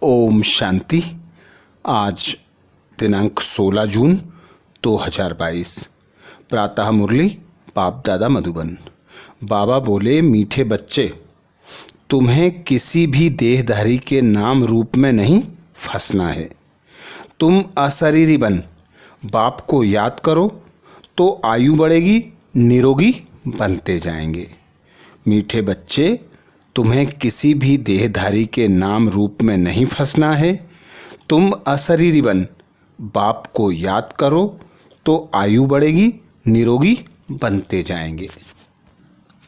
ओम शांति। आज दिनांक 16 जून 2022। प्रातः मुरली बाप दादा मधुबन। बाबा बोले, मीठे बच्चे, तुम्हें किसी भी देहधारी के नाम रूप में नहीं फंसना है। तुम अशरीरी बन बाप को याद करो तो आयु बढ़ेगी, निरोगी बनते जाएंगे। मीठे बच्चे, तुम्हें किसी भी देहधारी के नाम रूप में नहीं फंसना है। तुम अशरीरी बन बाप को याद करो तो आयु बढ़ेगी, निरोगी बनते जाएंगे।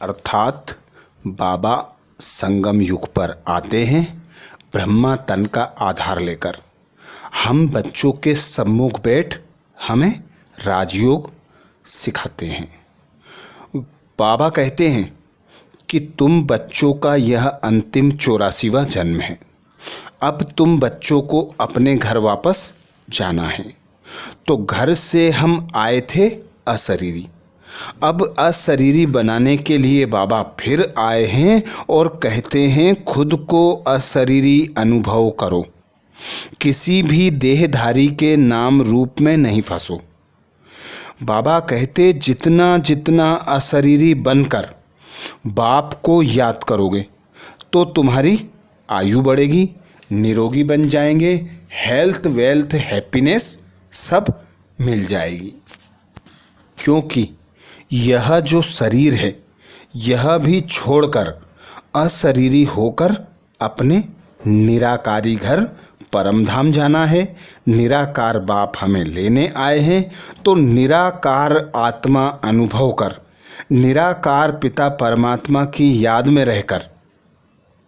अर्थात बाबा संगम युग पर आते हैं ब्रह्मा तन का आधार लेकर। हम बच्चों के सम्मुख बैठ हमें राजयोग सिखाते हैं। बाबा कहते हैं कि तुम बच्चों का यह अंतिम 84वां जन्म है। अब तुम बच्चों को अपने घर वापस जाना है। तो घर से हम आए थे अशरीरी, अब अशरीरी बनाने के लिए बाबा फिर आए हैं और कहते हैं खुद को अशरीरी अनुभव करो। किसी भी देहधारी के नाम रूप में नहीं फंसो। बाबा कहते जितना जितना अशरीरी बनकर बाप को याद करोगे तो तुम्हारी आयु बढ़ेगी, निरोगी बन जाएंगे, हेल्थ वेल्थ हैप्पीनेस सब मिल जाएगी। क्योंकि यह जो शरीर है यह भी छोड़कर अशरीरी होकर अपने निराकारी घर परमधाम जाना है। निराकार बाप हमें लेने आए हैं तो निराकार आत्मा अनुभव कर निराकार पिता परमात्मा की याद में रहकर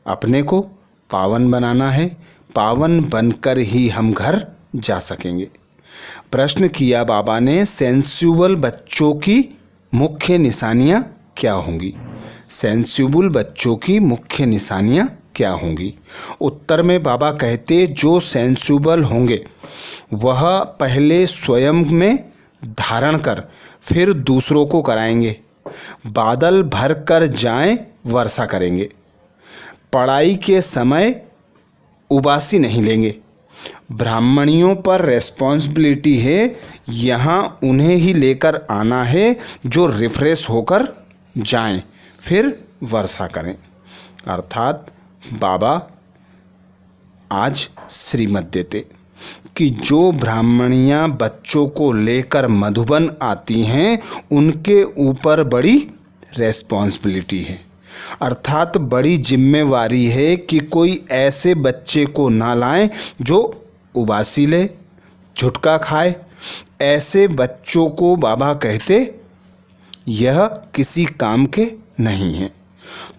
अपने को पावन बनाना है। पावन बनकर ही हम घर जा सकेंगे। प्रश्न किया बाबा ने, सेंसुअल बच्चों की मुख्य निशानियां क्या होंगी? सेंसुअल बच्चों की मुख्य निशानियां क्या होंगी? उत्तर में बाबा कहते जो सेंसुअल होंगे वह पहले स्वयं में धारण कर फिर दूसरों को कराएंगे। बादल भर कर जाएं वर्षा करेंगे। पढ़ाई के समय उबासी नहीं लेंगे। ब्राह्मणियों पर रेस्पॉन्सिबिलिटी है, यहाँ उन्हें ही लेकर आना है जो रिफ्रेश होकर जाएं फिर वर्षा करें। अर्थात बाबा आज श्रीमत देते कि जो ब्राह्मणियाँ बच्चों को लेकर मधुबन आती हैं उनके ऊपर बड़ी रेस्पॉन्सिबिलिटी है। अर्थात बड़ी जिम्मेवारी है कि कोई ऐसे बच्चे को ना लाएं जो उबासी ले, झुटका खाए। ऐसे बच्चों को बाबा कहते यह किसी काम के नहीं हैं।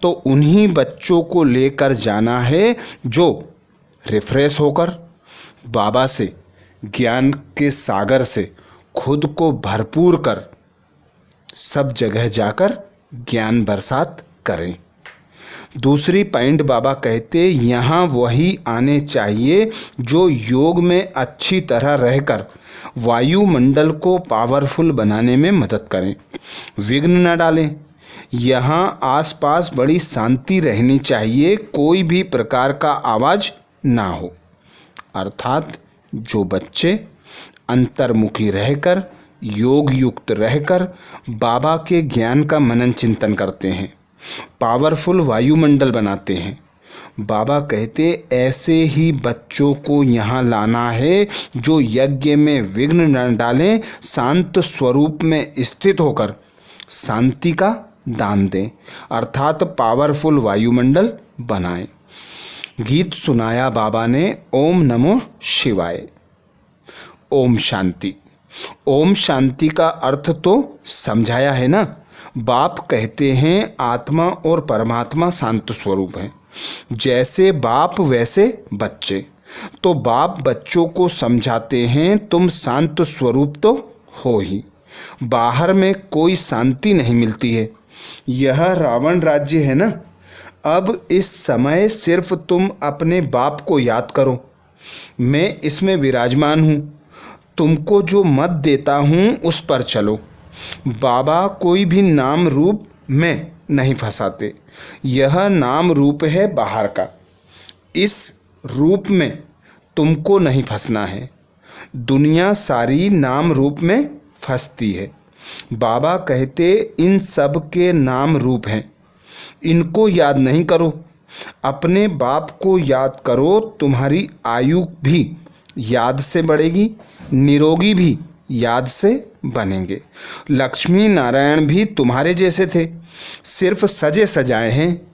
तो उन्हीं बच्चों को लेकर जाना है जो रिफ्रेश होकर बाबा से ज्ञान के सागर से खुद को भरपूर कर सब जगह जाकर ज्ञान बरसात करें। दूसरी पॉइंट बाबा कहते यहाँ वही आने चाहिए जो योग में अच्छी तरह रहकर वायुमंडल को पावरफुल बनाने में मदद करें, विघ्न न डालें। यहाँ आसपास बड़ी शांति रहनी चाहिए, कोई भी प्रकार का आवाज़ ना हो। अर्थात जो बच्चे अंतर्मुखी रहकर योग युक्त रहकर बाबा के ज्ञान का मनन चिंतन करते हैं, पावरफुल वायुमंडल बनाते हैं, बाबा कहते ऐसे ही बच्चों को यहाँ लाना है जो यज्ञ में विघ्न न डालें, शांत स्वरूप में स्थित होकर शांति का दान दें। अर्थात पावरफुल वायुमंडल बनाएं। गीत सुनाया बाबा ने, ओम नमो शिवाय। ओम शांति। ओम शांति का अर्थ तो समझाया है ना। बाप कहते हैं आत्मा और परमात्मा शांत स्वरूप है। जैसे बाप वैसे बच्चे। तो बाप बच्चों को समझाते हैं तुम शांत स्वरूप तो हो ही, बाहर में कोई शांति नहीं मिलती है। यह रावण राज्य है ना। अब इस समय सिर्फ तुम अपने बाप को याद करो, मैं इसमें विराजमान हूँ, तुमको जो मत देता हूँ उस पर चलो। बाबा कोई भी नाम रूप में नहीं फंसाते। यह नाम रूप है बाहर का। इस रूप में तुमको नहीं फंसना है। दुनिया सारी नाम रूप में फंसती है। बाबा कहते इन सब के नाम रूप हैं, इनको याद नहीं करो। अपने बाप को याद करो, तुम्हारी आयु भी याद से बढ़ेगी, निरोगी भी याद से बनेंगे। लक्ष्मी नारायण भी तुम्हारे जैसे थे, सिर्फ सजे सजाए हैं।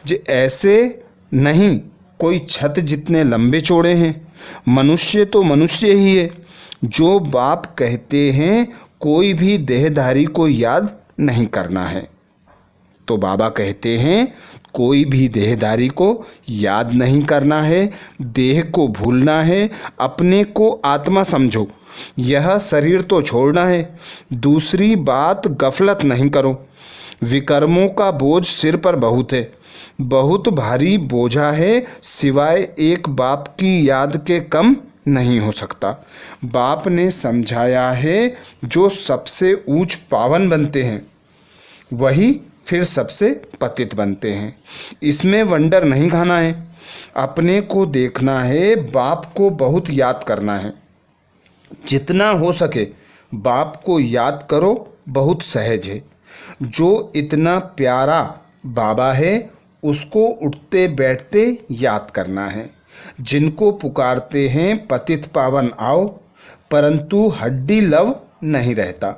जे ऐसे नहीं कोई छत जितने लंबे चौड़े हैं। मनुष्य तो मनुष्य ही है। जो बाप कहते हैं कोई भी देहधारी को याद नहीं करना है, तो बाबा कहते हैं कोई भी देहधारी को याद नहीं करना है, देह को भूलना है, अपने को आत्मा समझो, यह शरीर तो छोड़ना है। दूसरी बात, गफलत नहीं करो। विकर्मों का बोझ सिर पर बहुत है, बहुत भारी बोझा है, सिवाय एक बाप की याद के कम नहीं हो सकता। बाप ने समझाया है जो सबसे ऊंच पावन बनते हैं वही फिर सबसे पतित बनते हैं। इसमें वंडर नहीं खाना है, अपने को देखना है, बाप को बहुत याद करना है। जितना हो सके बाप को याद करो, बहुत सहज है। जो इतना प्यारा बाबा है उसको उठते बैठते याद करना है। जिनको पुकारते हैं पतित पावन आओ, परंतु हड्डी लव नहीं रहता।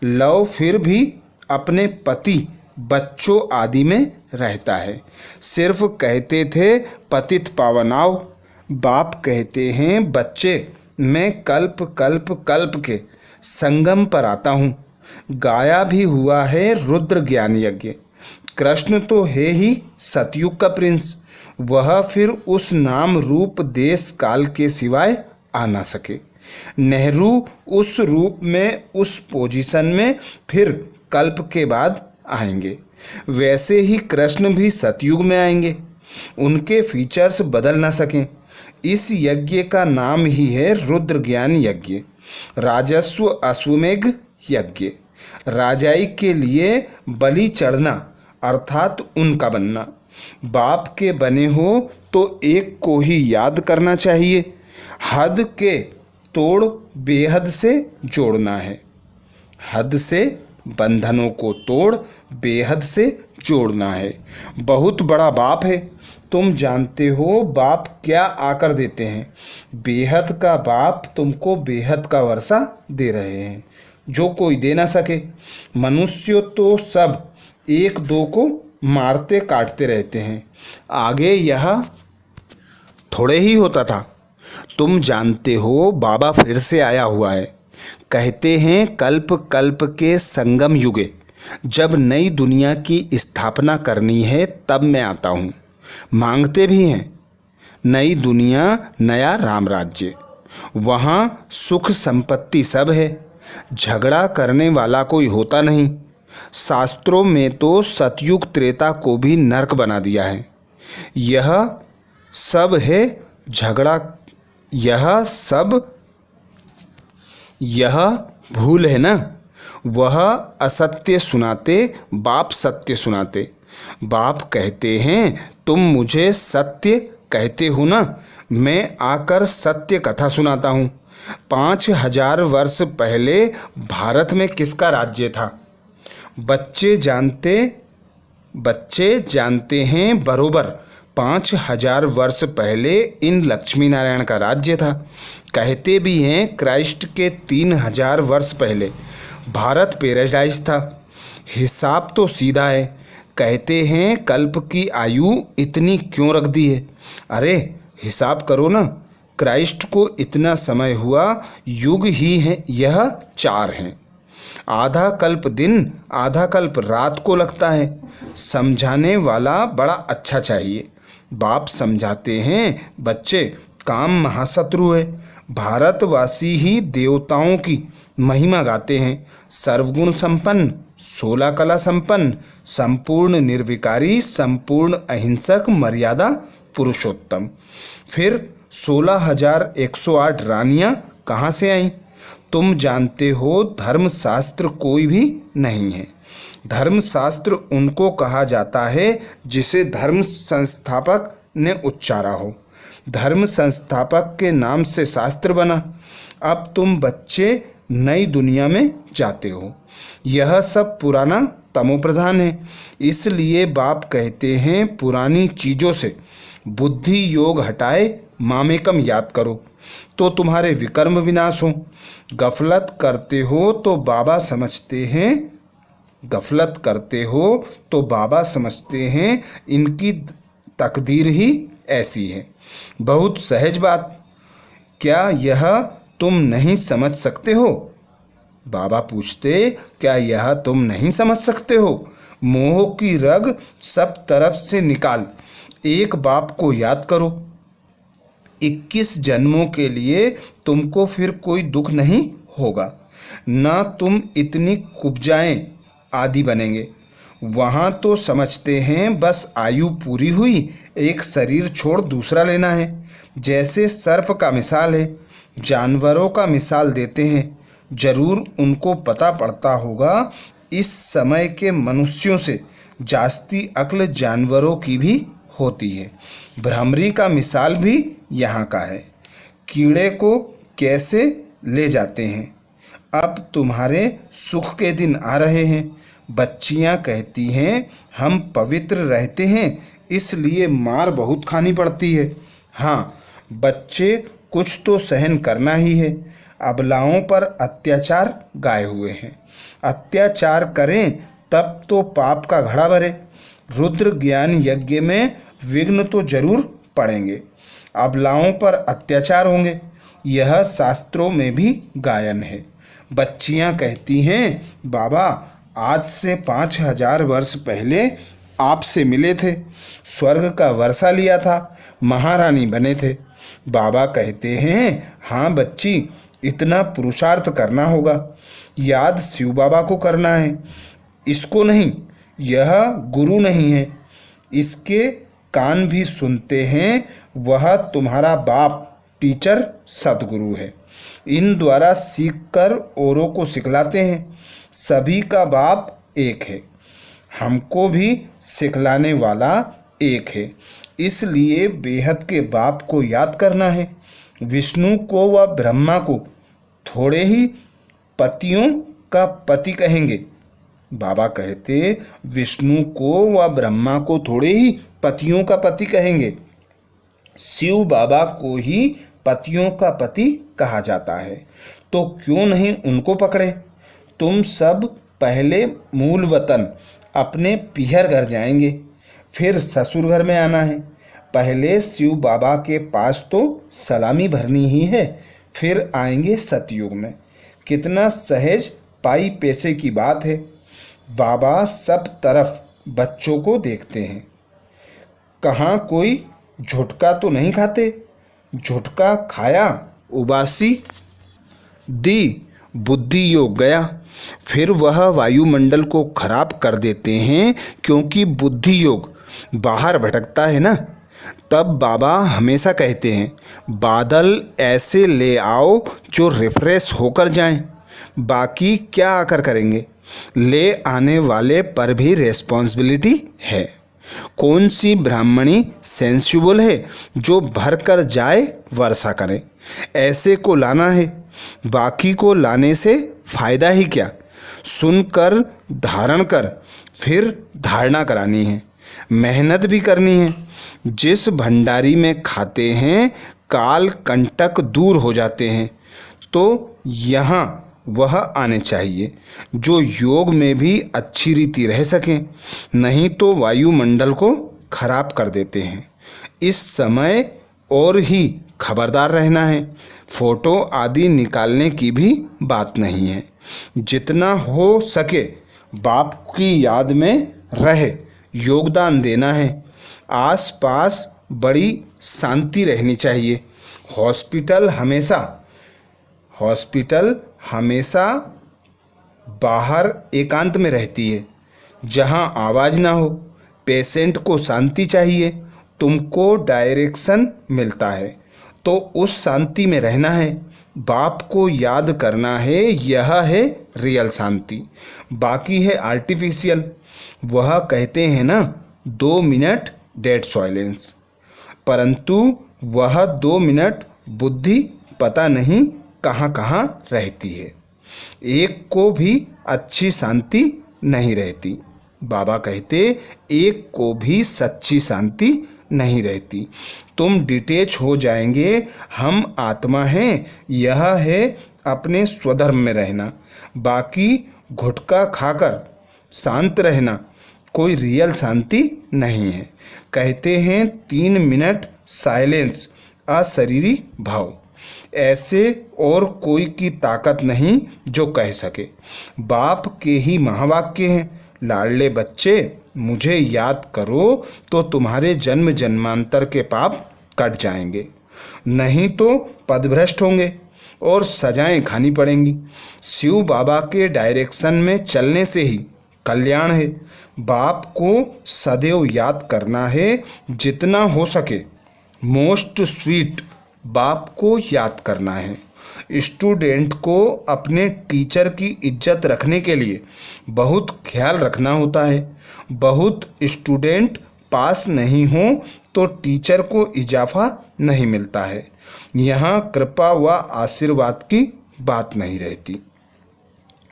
लव फिर भी अपने पति बच्चों आदि में रहता है। सिर्फ कहते थे पतित पावन आओ। बाप कहते हैं बच्चे मैं कल्प कल्प कल्प के संगम पर आता हूँ। गाया भी हुआ है रुद्र ज्ञान यज्ञ। कृष्ण तो है ही सतयुग का प्रिंस, वह फिर उस नाम रूप देश काल के सिवाय आ ना सके। नेहरू उस रूप में उस पोजीशन में फिर कल्प के बाद आएंगे, वैसे ही कृष्ण भी सतयुग में आएंगे। उनके फीचर्स बदल ना सकें। इस यज्ञ का नाम ही है रुद्र ज्ञान यज्ञ, राजस्व अश्वमेघ यज्ञ। राजाई के लिए बलि चढ़ना अर्थात उनका बनना। बाप के बने हो तो एक को ही याद करना चाहिए। हद के तोड़ बेहद से जोड़ना है। हद से बंधनों को तोड़ बेहद से जोड़ना है। बहुत बड़ा बाप है, तुम जानते हो बाप क्या आकर देते हैं। बेहद का बाप तुमको बेहद का वर्षा दे रहे हैं जो कोई दे ना सके। मनुष्य तो सब एक दो को मारते काटते रहते हैं, आगे यह थोड़े ही होता था। तुम जानते हो बाबा फिर से आया हुआ है। कहते हैं कल्प कल्प के संगम युगे, जब नई दुनिया की स्थापना करनी है तब मैं आता हूँ। मांगते भी हैं नई दुनिया, नया राम राज्य। वहाँ सुख संपत्ति सब है, झगड़ा करने वाला कोई होता नहीं। शास्त्रों में तो सतयुग त्रेता को भी नरक बना दिया है। यह सब है झगड़ा, यह भूल है ना। वह असत्य सुनाते, बाप सत्य सुनाते। बाप कहते हैं तुम मुझे सत्य कहते हो ना, मैं आकर सत्य कथा सुनाता हूँ। 5000 वर्ष पहले भारत में किसका राज्य था? बच्चे जानते हैं बरोबर 5000 वर्ष पहले इन लक्ष्मी नारायण का राज्य था। कहते भी हैं क्राइस्ट के 3000 वर्ष पहले भारत पैराडाइज था। हिसाब तो सीधा है। कहते हैं कल्प की आयु इतनी क्यों रख दी है? अरे हिसाब करो ना, क्राइस्ट को इतना समय हुआ, युग ही है यह 4 हैं। आधा कल्प दिन, आधा कल्प रात को लगता है। समझाने वाला बड़ा अच्छा चाहिए। बाप समझाते हैं बच्चे काम महाशत्रु है। भारतवासी ही देवताओं की महिमा गाते हैं। सर्वगुण संपन्न, 16 कला संपन्न, संपूर्ण निर्विकारी, संपूर्ण अहिंसक, मर्यादा पुरुषोत्तम। फिर 16,108 रानियां कहाँ से आईं? तुम जानते हो धर्मशास्त्र कोई भी नहीं है। धर्मशास्त्र उनको कहा जाता है जिसे धर्म संस्थापक ने उच्चारा हो। धर्म संस्थापक के नाम से शास्त्र बना। अब तुम बच्चे नई दुनिया में जाते हो। यह सब पुराना तमोप्रधान है। इसलिए बाप कहते हैं पुरानी चीज़ों से बुद्धि योग हटाए मामेकम याद करो तो तुम्हारे विकर्म विनाश हो। गफलत करते हो तो बाबा समझते हैं इनकी तकदीर ही ऐसी है। बहुत सहज बात, क्या यह तुम नहीं समझ सकते हो? बाबा पूछते, क्या यह तुम नहीं समझ सकते हो? मोह की रग सब तरफ से निकाल, एक बाप को याद करो। 21 जन्मों के लिए तुमको फिर कोई दुख नहीं होगा, ना तुम इतनी कुब्जाएं आदि बनेंगे। वहाँ तो समझते हैं बस आयु पूरी हुई, एक शरीर छोड़ दूसरा लेना है। जैसे सर्प का मिसाल है, जानवरों का मिसाल देते हैं। जरूर उनको पता पड़ता होगा इस समय के मनुष्यों से जास्ती अक्ल जानवरों की भी होती है। भ्रामरी का मिसाल भी यहाँ का है। कीड़े को कैसे ले जाते हैं। अब तुम्हारे सुख के दिन आ रहे हैं। बच्चियाँ कहती हैं हम पवित्र रहते हैं इसलिए मार बहुत खानी पड़ती है। हाँ, बच्चे कुछ तो सहन करना ही है। अबलाओं पर अत्याचार गाए हुए हैं। अत्याचार करें तब तो पाप का घड़ा भरे। रुद्र ज्ञान यज्ञ में विघ्न तो जरूर पड़ेंगे। अबलाओं पर अत्याचार होंगे, यह शास्त्रों में भी गायन है। बच्चियां कहती हैं बाबा आज से 5000 वर्ष पहले आपसे मिले थे, स्वर्ग का वर्षा लिया था, महारानी बने थे। बाबा कहते हैं हाँ बच्ची, इतना पुरुषार्थ करना होगा। याद शिव बाबा को करना है, इसको नहीं। यह गुरु नहीं है, इसके कान भी सुनते हैं। वह तुम्हारा बाप टीचर सदगुरु है। इन द्वारा सीखकर औरों को सिखलाते हैं। सभी का बाप एक है, हमको भी सिखलाने वाला एक है। इसलिए बेहद के बाप को याद करना है। विष्णु को व ब्रह्मा को थोड़े ही पतियों का पति कहेंगे। बाबा कहते विष्णु को व ब्रह्मा को थोड़े ही पतियों का पति कहेंगे। शिव बाबा को ही पतियों का पति कहा जाता है, तो क्यों नहीं उनको पकड़े। तुम सब पहले मूल वतन अपने पीहर घर जाएंगे, फिर ससुर घर में आना है। पहले शिव बाबा के पास तो सलामी भरनी ही है, फिर आएंगे सतयुग में। कितना सहज पाई पैसे की बात है। बाबा सब तरफ बच्चों को देखते हैं। कहाँ कोई झुटका तो नहीं खाते। झुटका खाया उबासी दी, बुद्धि योग गया। फिर वह वायुमंडल को खराब कर देते हैं, क्योंकि बुद्धि योग बाहर भटकता है ना। तब बाबा हमेशा कहते हैं बादल ऐसे ले आओ जो रिफ्रेश होकर जाएं। बाकी क्या आकर करेंगे, ले आने वाले पर भी रेस्पॉन्सिबिलिटी है। कौन सी ब्राह्मणी सेंसिबल है जो भर कर जाए वर्षा करे। ऐसे को लाना है, बाकी को लाने से फायदा ही क्या। सुनकर धारण कर, फिर धारणा करानी है, मेहनत भी करनी है। जिस भंडारी में खाते हैं काल कंटक दूर हो जाते हैं, तो यहाँ वह आने चाहिए जो योग में भी अच्छी रीति रह सकें, नहीं तो वायुमंडल को खराब कर देते हैं। इस समय और ही खबरदार रहना है। फोटो आदि निकालने की भी बात नहीं है। जितना हो सके बाप की याद में रहे योगदान देना है। आसपास बड़ी शांति रहनी चाहिए। हॉस्पिटल हमेशा बाहर एकांत में रहती है, जहां आवाज़ ना हो। पेशेंट को शांति चाहिए, तुमको डायरेक्शन मिलता है तो उस शांति में रहना है। बाप को याद करना है, यह है रियल शांति। बाकी है आर्टिफिशियल। वह कहते हैं ना 2 मिनट डेड साइलेंस, परंतु वह 2 मिनट बुद्धि पता नहीं कहाँ कहाँ रहती है, एक को भी अच्छी शांति नहीं रहती। बाबा कहते एक को भी सच्ची शांति नहीं रहती। तुम डिटेच हो जाएंगे, हम आत्मा हैं, यह है अपने स्वधर्म में रहना। बाकी गुटखा खाकर शांत रहना कोई रियल शांति नहीं है। कहते हैं 3 मिनट साइलेंस अशरीरी भाव, ऐसे और कोई की ताकत नहीं जो कह सके। बाप के ही महावाक्य हैं, लाडले बच्चे मुझे याद करो तो तुम्हारे जन्म जन्मांतर के पाप कट जाएंगे, नहीं तो पदभ्रष्ट होंगे और सजाएं खानी पड़ेंगी। शिव बाबा के डायरेक्शन में चलने से ही कल्याण है। बाप को सदैव याद करना है, जितना हो सके मोस्ट स्वीट बाप को याद करना है। स्टूडेंट को अपने टीचर की इज्जत रखने के लिए बहुत ख्याल रखना होता है। बहुत स्टूडेंट पास नहीं हो तो टीचर को इजाफा नहीं मिलता है। यहाँ कृपा व आशीर्वाद की बात नहीं रहती।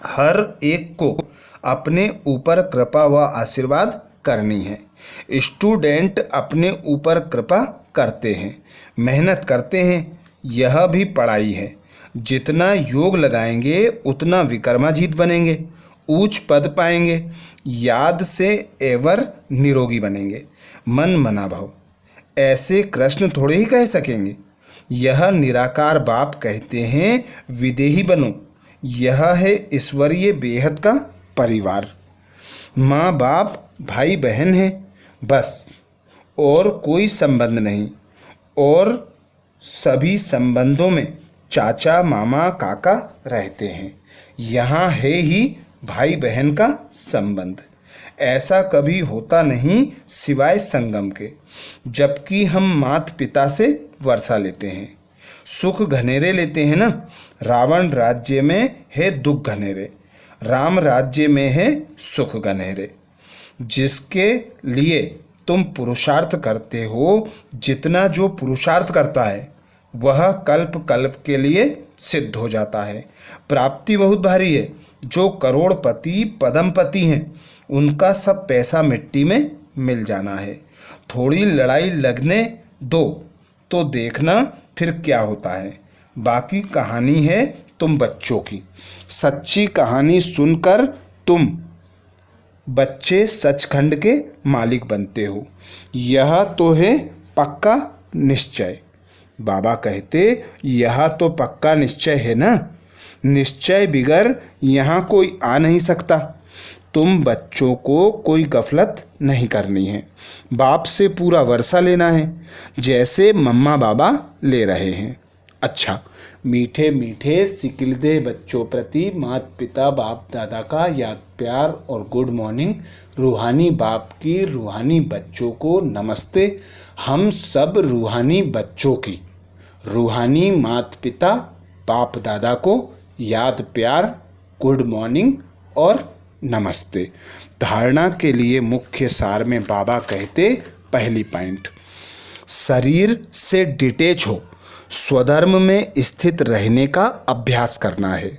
हर एक को अपने ऊपर कृपा व आशीर्वाद करनी है। स्टूडेंट अपने ऊपर कृपा करते हैं, मेहनत करते हैं, यह भी पढ़ाई है। जितना योग लगाएंगे उतना विक्रमाजीत बनेंगे, ऊंच पद पाएंगे, याद से एवर निरोगी बनेंगे। मन मना भाव ऐसे कृष्ण थोड़े ही कह सकेंगे। यह निराकार बाप कहते हैं विदेही बनो, यह है ईश्वरीय बेहद का परिवार। माँ बाप भाई बहन हैं बस, और कोई संबंध नहीं। और सभी संबंधों में चाचा मामा काका रहते हैं, यहाँ है ही भाई बहन का संबंध। ऐसा कभी होता नहीं सिवाय संगम के, जबकि हम माता पिता से वर्षा लेते हैं, सुख घनेरे लेते हैं ना। रावण राज्य में है दुख घनेरे, राम राज्य में है सुख घनेरे। जिसके लिए तुम पुरुषार्थ करते हो, जितना जो पुरुषार्थ करता है वह कल्प कल्प के लिए सिद्ध हो जाता है। प्राप्ति बहुत भारी है। जो करोड़पति पद्मपति हैं उनका सब पैसा मिट्टी में मिल जाना है। थोड़ी लड़ाई लगने दो तो देखना फिर क्या होता है। बाकी कहानी है तुम बच्चों की। सच्ची कहानी सुनकर तुम बच्चे सचखंड के मालिक बनते हो, यह तो है पक्का निश्चय। बाबा कहते यह तो पक्का निश्चय है ना, निश्चय बिगर यहाँ कोई आ नहीं सकता। तुम बच्चों को कोई गफलत नहीं करनी है, बाप से पूरा वर्षा लेना है जैसे मम्मा बाबा ले रहे हैं। अच्छा, मीठे मीठे सिकिलदे बच्चों प्रति माता पिता बाप दादा का याद प्यार और गुड मॉर्निंग। रूहानी बाप की रूहानी बच्चों को नमस्ते। हम सब रूहानी बच्चों की रूहानी माता पिता बाप दादा को याद प्यार गुड मॉर्निंग और नमस्ते। धारणा के लिए मुख्य सार में बाबा कहते पहली पॉइंट, शरीर से डिटेच हो, स्वधर्म में स्थित रहने का अभ्यास करना है।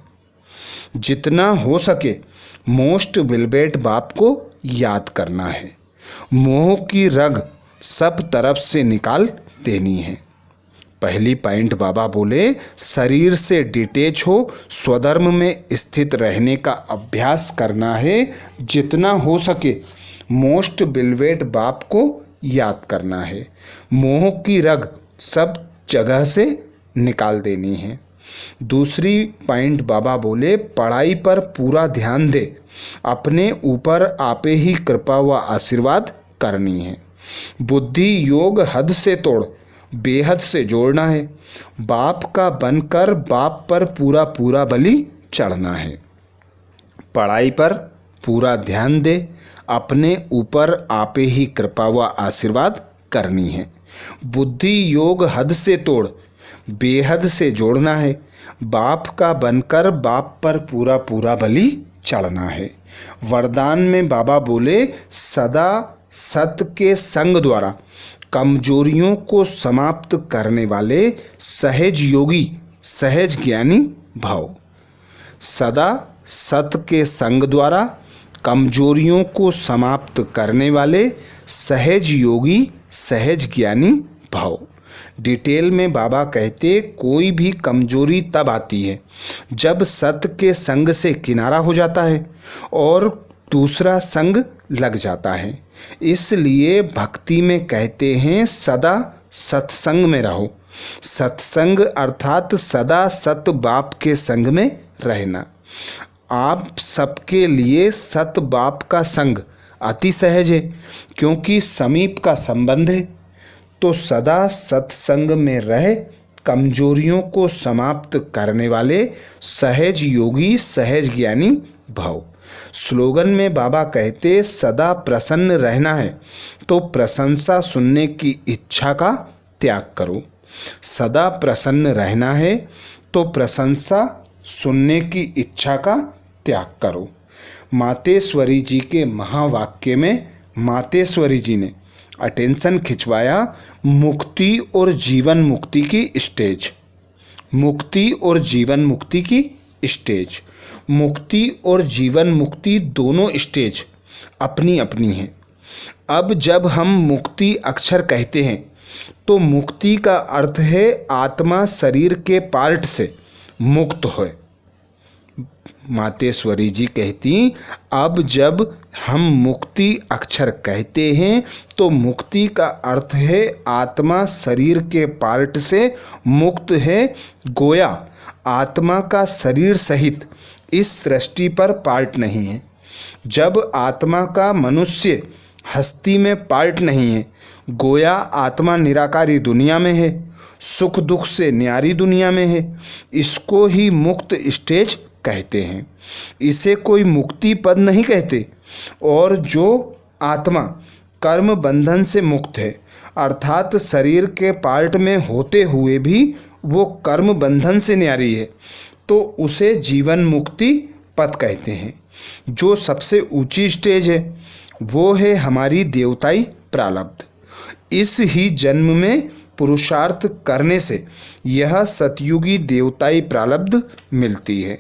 जितना हो सके मोस्ट विलबेट बाप को याद करना है। मोह की रग सब तरफ से निकाल देनी है। पहली पॉइंट बाबा बोले शरीर से डिटेच हो, स्वधर्म में स्थित रहने का अभ्यास करना है। जितना हो सके मोस्ट विलबेट बाप को याद करना है। मोह की रग सब जगह से निकाल देनी है। दूसरी पॉइंट बाबा बोले पढ़ाई पर पूरा ध्यान दे, अपने ऊपर आपे ही कृपा व आशीर्वाद करनी है। बुद्धि योग हद से तोड़ बेहद से जोड़ना है। बाप का बनकर बाप पर पूरा पूरा बलि चढ़ना है। पढ़ाई पर पूरा ध्यान दे, अपने ऊपर आपे ही कृपा व आशीर्वाद करनी है। बुद्धि योग हद से तोड़ बेहद से जोड़ना है। बाप का बनकर बाप पर पूरा पूरा बलि चढ़ना है। वरदान में बाबा बोले सदा सत के संग द्वारा कमजोरियों को समाप्त करने वाले सहज योगी, सहज ज्ञानी भव। सदा सत के संग द्वारा कमजोरियों को समाप्त करने वाले सहज योगी, सहज ज्ञानी भव। डिटेल में बाबा कहते कोई भी कमजोरी तब आती है जब सत के संग से किनारा हो जाता है और दूसरा संग लग जाता है। इसलिए भक्ति में कहते हैं सदा सत्संग में रहो। सत्संग अर्थात सदा सत बाप के संग में रहना। आप सबके लिए सत बाप का संग अति सहज है क्योंकि समीप का संबंध है। तो सदा सत्संग में रह कमजोरियों को समाप्त करने वाले सहज योगी, सहज ज्ञानी भव। स्लोगन में बाबा कहते सदा प्रसन्न रहना है तो प्रशंसा सुनने की इच्छा का त्याग करो। सदा प्रसन्न रहना है तो प्रशंसा सुनने की इच्छा का त्याग करो। मातेश्वरी जी के महावाक्य में मातेश्वरी जी ने अटेंशन खिंचवाया मुक्ति और जीवन मुक्ति की स्टेज। मुक्ति और जीवन मुक्ति की स्टेज। मुक्ति और जीवन मुक्ति दोनों स्टेज अपनी अपनी हैं। अब जब हम मुक्ति अक्षर कहते हैं तो मुक्ति का अर्थ है आत्मा शरीर के पार्ट से मुक्त हो। मातेश्वरी जी कहती अब जब हम मुक्ति अक्षर कहते हैं तो मुक्ति का अर्थ है आत्मा शरीर के पार्ट से मुक्त है। गोया आत्मा का शरीर सहित इस सृष्टि पर पार्ट नहीं है। जब आत्मा का मनुष्य हस्ती में पार्ट नहीं है, गोया आत्मा निराकारी दुनिया में है, सुख दुख से न्यारी दुनिया में है। इसको ही मुक्त स्टेज कहते हैं। इसे कोई मुक्ति पद नहीं कहते। और जो आत्मा कर्म बंधन से मुक्त है अर्थात शरीर के पार्ट में होते हुए भी वो कर्म बंधन से न्यारी है तो उसे जीवन मुक्ति पद कहते हैं। जो सबसे ऊंची स्टेज है वो है हमारी देवताई प्रारब्ध। इस ही जन्म में पुरुषार्थ करने से यह सतयुगी देवताई प्रारब्ध मिलती है।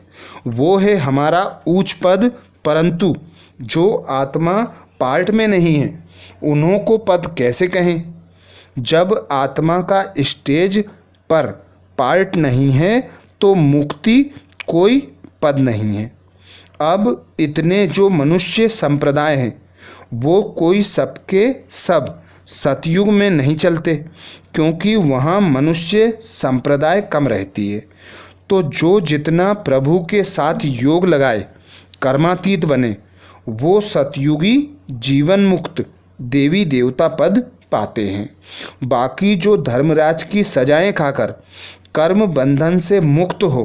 वो है हमारा उच्च पद। परंतु जो आत्मा पार्ट में नहीं है उन्हों को पद कैसे कहें? जब आत्मा का स्टेज पर पार्ट नहीं है तो मुक्ति कोई पद नहीं है। अब इतने जो मनुष्य संप्रदाय हैं वो कोई सबके सब सतयुग में नहीं चलते क्योंकि वहाँ मनुष्य संप्रदाय कम रहती है। तो जो जितना प्रभु के साथ योग लगाए कर्मातीत बने वो सतयुगी जीवन मुक्त देवी देवता पद पाते हैं। बाकी जो धर्मराज की सजाएं खाकर कर्म बंधन से मुक्त हो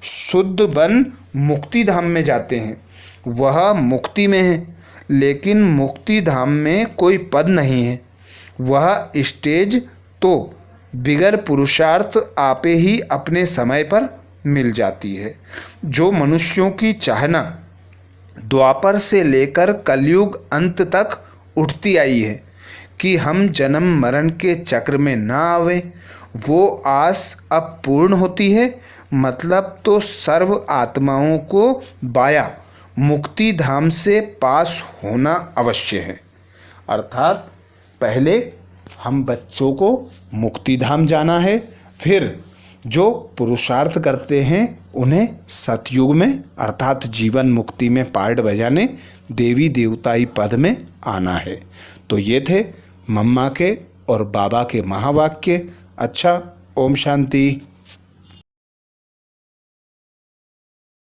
शुद्ध बन मुक्ति धाम में जाते हैं वह मुक्ति में है। लेकिन मुक्ति धाम में कोई पद नहीं है। वह स्टेज तो बिगर पुरुषार्थ आपे ही अपने समय पर मिल जाती है। जो मनुष्यों की चाहना द्वापर से लेकर कलयुग अंत तक उठती आई है कि हम जन्म मरण के चक्र में ना आवे, वो आस अब पूर्ण होती है। मतलब तो सर्व आत्माओं को बाया मुक्ति धाम से पास होना अवश्य है। अर्थात पहले हम बच्चों को मुक्ति धाम जाना है, फिर जो पुरुषार्थ करते हैं उन्हें सतयुग में अर्थात जीवन मुक्ति में पार्ट बजाने देवी देवताई पद में आना है। तो ये थे मम्मा के और बाबा के महावाक्य। अच्छा, ओम शांति।